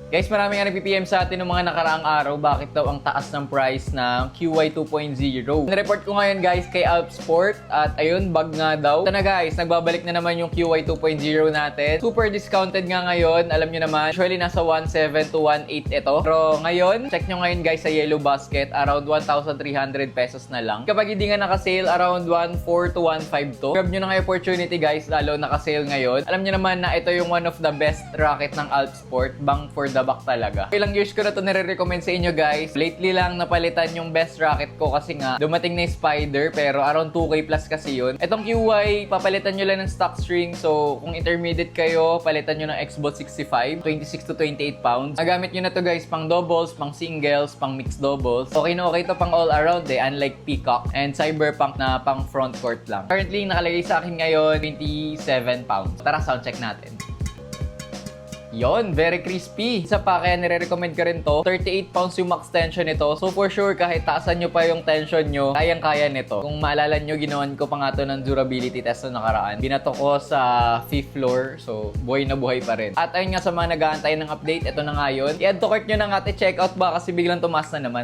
Guys, maraming nga nag-PPM sa atin ng mga nakaraang araw. Bakit daw ang taas ng price ng QY 2.0? Nireport ko ngayon guys kay Alpsport at ayun, bag nga daw. Ito na guys, nagbabalik na naman yung QY 2.0 natin. Super discounted nga ngayon. Alam nyo naman, usually nasa 1.7 to 1.8 ito. Pero ngayon, check nyo ngayon guys sa Yellow Basket, around 1,300 pesos na lang. Kapag hindi nga naka-sale, around 1.4 to 1.5 to. Grab nyo na nga opportunity guys, lalo naka-sale ngayon. Alam nyo naman na ito yung one of the best racket ng Alpsport. Bang for the back talaga. Ilang years ko na ito nire-recommend sa inyo guys. Lately lang napalitan yung best racket ko kasi nga dumating na yung Spider pero around 2K plus kasi yun. Itong QY, papalitan nyo lang ng stock string. So kung intermediate kayo, palitan nyo ng Xbox 65, 26 to 28 pounds. Nagamit nyo na to guys pang doubles, pang singles, pang mixed doubles. Okay na okay to pang all around unlike Peacock and Cyberpunk na pang front court lang. Currently nakalagay sa akin ngayon 27 pounds. Tara sound check natin. Yon, very crispy. Isa pa, kaya nire-recommend ka rin to. 38 pounds yung max tension nito. So for sure, kahit taasan nyo pa yung tension nyo, kayang-kaya nito. Kung maalala nyo, ginawan ko pa nga to ng durability test na nakaraan. Binato ko sa 5th floor. So, buhay na buhay pa rin. At ayun nga sa mga nag-aantay ng update, ito na nga yun. I-add to cart nyo na nga at i-check out ba kasi biglang tumaas na naman.